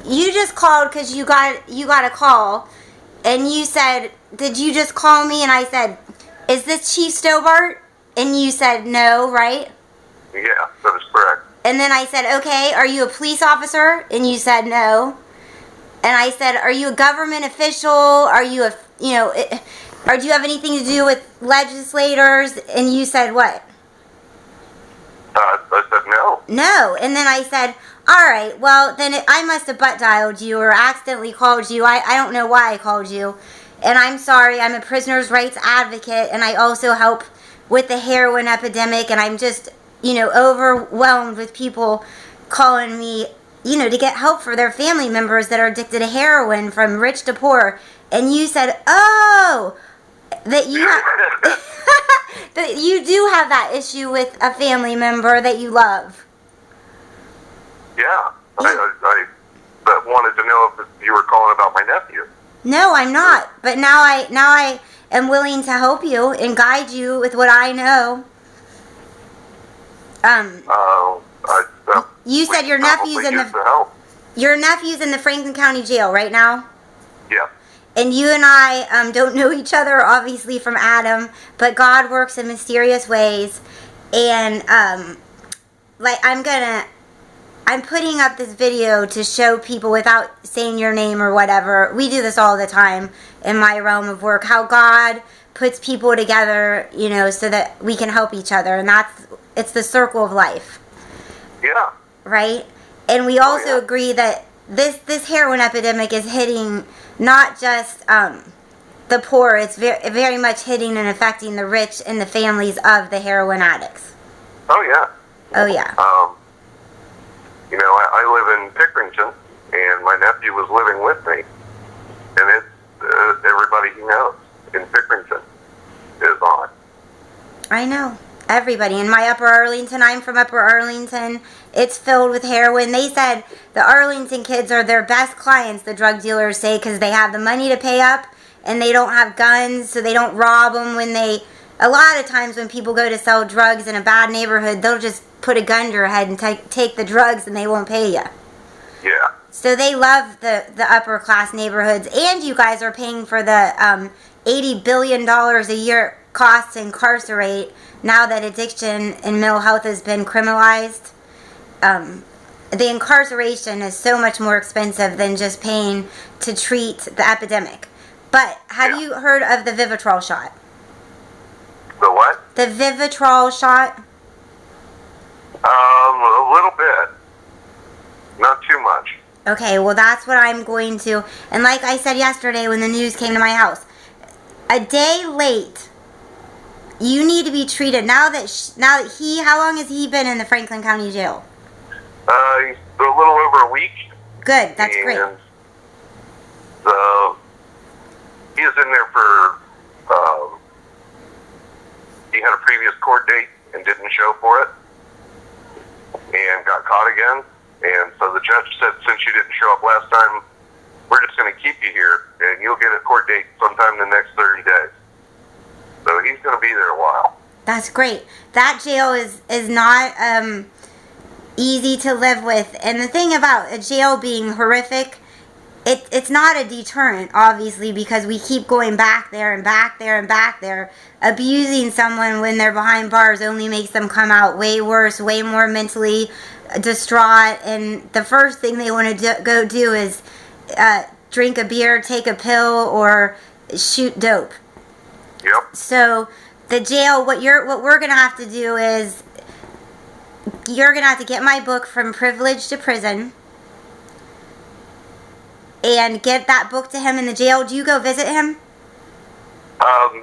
you just called because you got a call, and you said, "Did you just call me?" And I said, "Is this Chief Stobart?" And you said, "No," right? Yeah, that is correct. And then I said, "Okay, are you a police officer?" And you said, "No." And I said, "Are you a government official? Are you a, or do you have anything to do with legislators?" And you said what? I said no. No. And then I said, "All right, well, then I must have butt dialed you or accidentally called you. I don't know why I called you. And I'm sorry, I'm a prisoner's rights advocate, and I also help with the heroin epidemic, and I'm just, overwhelmed with people calling me, to get help for their family members that are addicted to heroin from rich to poor." And you said, "Oh, that you that you do have that issue with a family member that you love." Yeah, I wanted to know if you were calling about my nephew. No, I'm not. But now I am willing to help you and guide you with what I know. You said your nephew's in the Franklin County Jail right now? Yeah. And you and I don't know each other, obviously, from Adam, but God works in mysterious ways. And I'm putting up this video to show people without saying your name or whatever. We do this all the time in my realm of work, how God puts people together, so that we can help each other. And it's the circle of life. Yeah. Right? And we also agree that this heroin epidemic is hitting not just the poor, it's very much hitting and affecting the rich and the families of the heroin addicts. Oh, yeah. Oh, yeah. I live in Pickerington, and my nephew was living with me, and it's everybody he knows in Pickerington is on. I know. Everybody. In my Upper Arlington, I'm from Upper Arlington, it's filled with heroin. They said the Arlington kids are their best clients, the drug dealers say, because they have the money to pay up, and they don't have guns, so they don't rob them when a lot of times when people go to sell drugs in a bad neighborhood, they'll just put a gun to your head and take the drugs and they won't pay you. Yeah. So they love the upper class neighborhoods, and you guys are paying for the $80 billion a year cost to incarcerate now that addiction and mental health has been criminalized. The incarceration is so much more expensive than just paying to treat the epidemic. But have you heard of the Vivitrol shot? The what? The Vivitrol shot? A little bit. Not too much. Okay, well that's what I'm going to. And like I said yesterday when the news came to my house, a day late, you need to be treated. Now that how long has he been in the Franklin County Jail? He's a little over a week. Good, that's great. He is in there for, he had a previous court date and didn't show for it, and got caught again. And so the judge said, since you didn't show up last time, we're just going to keep you here, and you'll get a court date sometime in the next 30 days. So he's going to be there a while. That's great. That jail is not easy to live with. And the thing about a jail being horrific, it's not a deterrent, obviously, because we keep going back there and back there and back there. Abusing someone when they're behind bars only makes them come out way worse, way more mentally distraught, and the first thing they want to go do is drink a beer, take a pill, or shoot dope. Yep. So the jail, what we're gonna have to do is you're gonna have to get my book From Privilege to Prison and get that book to him in the jail. Do you go visit him?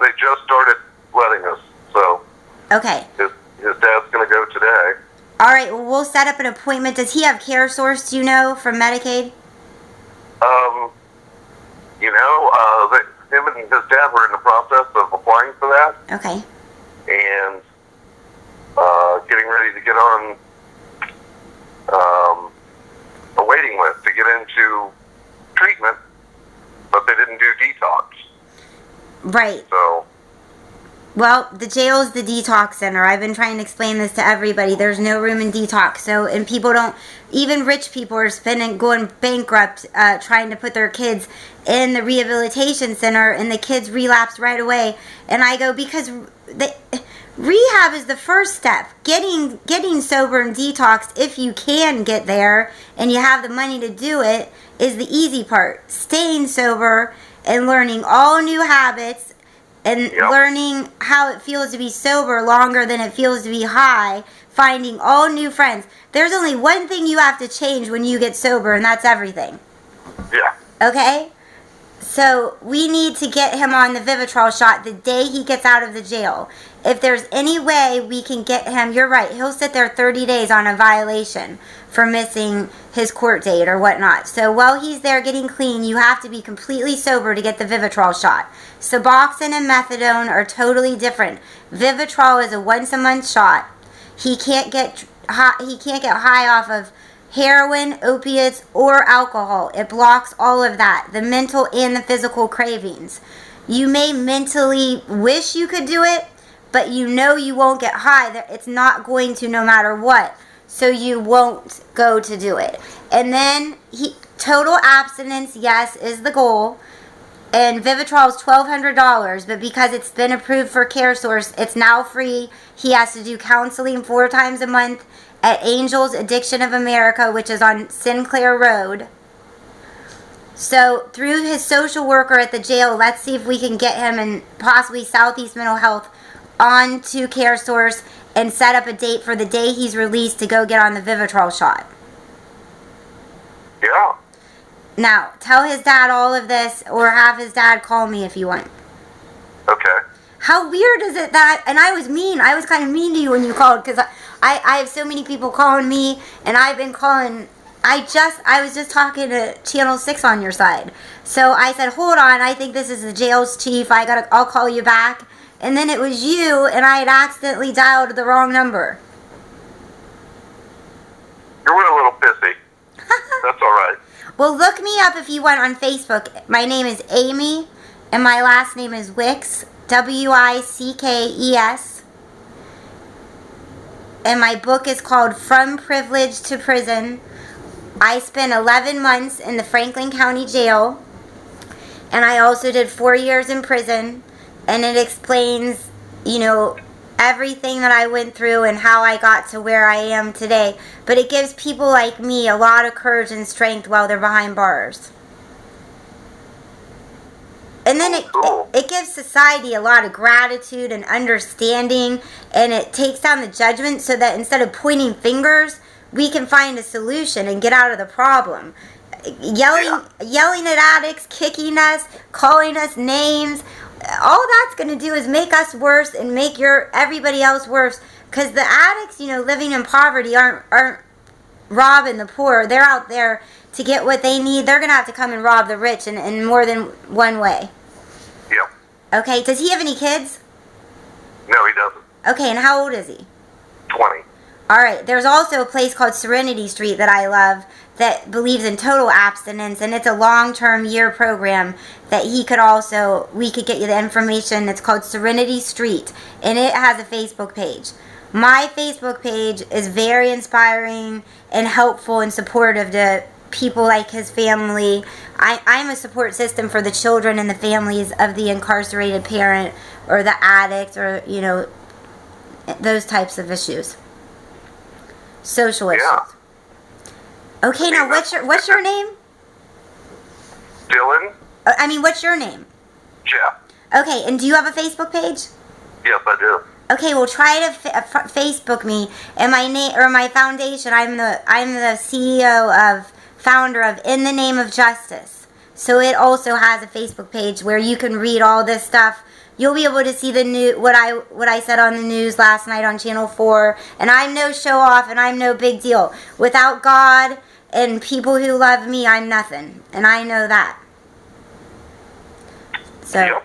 They just started letting us, so. Okay. His dad's gonna go today. All right, well, we'll set up an appointment. Does he have caresouce, do you know, from Medicaid? Him and his dad were in the process of applying for that. Okay. And getting ready to get on a waiting list to get into treatment, but they didn't do detox. Right. So. Well, the jail's the detox center. I've been trying to explain this to everybody. There's no room in detox. So, and people don't, even rich people are going bankrupt trying to put their kids in the rehabilitation center, and the kids relapse right away. And I go, because rehab is the first step. Getting sober and detox, if you can get there and you have the money to do it, is the easy part. Staying sober and learning all new habits and learning how it feels to be sober longer than it feels to be high, finding all new friends. There's only one thing you have to change when you get sober, and that's everything. Yeah. Okay? So we need to get him on the Vivitrol shot the day he gets out of the jail. If there's any way we can get him, you're right, he'll sit there 30 days on a violation for missing his court date or whatnot. So while he's there getting clean, you have to be completely sober to get the Vivitrol shot. Suboxone and methadone are totally different. Vivitrol is a once-a-month shot. He can't get high off of heroin, opiates, or alcohol. It blocks all of that, the mental and the physical cravings. You may mentally wish you could do it, but you know you won't get high. It's not going to no matter what. So you won't go to do it. And then total abstinence, yes, is the goal. And Vivitrol is $1,200, but because it's been approved for caresouce, it's now free. He has to do counseling 4 times a month at Angels Addiction of America, which is on Sinclair Road. So through his social worker at the jail, let's see if we can get him and possibly Southeast Mental Health onto caresouce and set up a date for the day he's released to go get on the Vivitrol shot. Yeah. Now, tell his dad all of this, or have his dad call me if you want. Okay. How weird is it that, and I was kind of mean to you when you called, because I have so many people calling me, and I've been calling, I was just talking to Channel 6 on your side. So I said, hold on, I think this is the jail's chief, I'll call you back. And then it was you, and I had accidentally dialed the wrong number. You were a little pissy. That's all right. Well, look me up if you want on Facebook. My name is Amy, and my last name is Wickes, Wickes. And my book is called From Privilege to Prison. I spent 11 months in the Franklin County Jail, and I also did 4 years in prison. And it explains, everything that I went through and how I got to where I am today. But it gives people like me a lot of courage and strength while they're behind bars. And then it gives society a lot of gratitude and understanding, and it takes down the judgment so that instead of pointing fingers, we can find a solution and get out of the problem. Yelling at addicts, kicking us, calling us names, all that's going to do is make us worse and make everybody else worse. Because the addicts, living in poverty aren't robbing the poor. They're out there to get what they need. They're going to have to come and rob the rich in more than one way. Yep. Okay, does he have any kids? No, he doesn't. Okay, and how old is he? 20. All right, there's also a place called Serenity Street that I love that believes in total abstinence, and it's a long-term year program that we could get you the information. It's called Serenity Street, and it has a Facebook page. My Facebook page is very inspiring and helpful and supportive to people like his family. I'm a support system for the children and the families of the incarcerated parent or the addict or, those types of issues. Social issues. Okay, now what's your name? Dylan. What's your name? Jeff. Okay, and do you have a Facebook page? Yes, I do. Okay, well try to Facebook me and my foundation. I'm the founder of In the Name of Justice. So it also has a Facebook page where you can read all this stuff. You'll be able to see what I said on the news last night on Channel 4. And I'm no show off and I'm no big deal. Without God and people who love me, I'm nothing. And I know that. So, yep.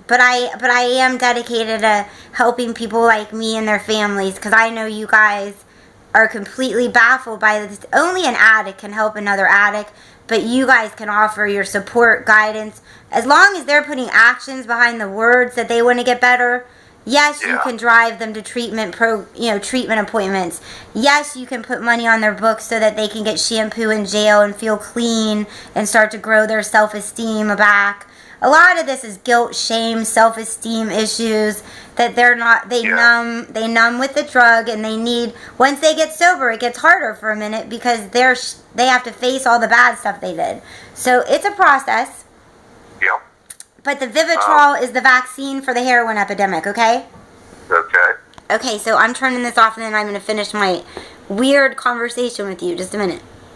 but I am dedicated to helping people like me and their families, because I know you guys are completely baffled by this. Only an addict can help another addict, but you guys can offer your support, guidance. As long as they're putting actions behind the words that they want to get better, Yes, you Yeah. can drive them to treatment appointments. Yes, you can put money on their books so that they can get shampoo in jail and feel clean and start to grow their self-esteem back. A lot of this is guilt, shame, self-esteem issues that they numb with the drug, and once they get sober, it gets harder for a minute because they have to face all the bad stuff they did. So it's a process. Yeah. But the Vivitrol is the vaccine for the heroin epidemic, okay? Okay. Okay, so I'm turning this off and then I'm going to finish my weird conversation with you. Just a minute.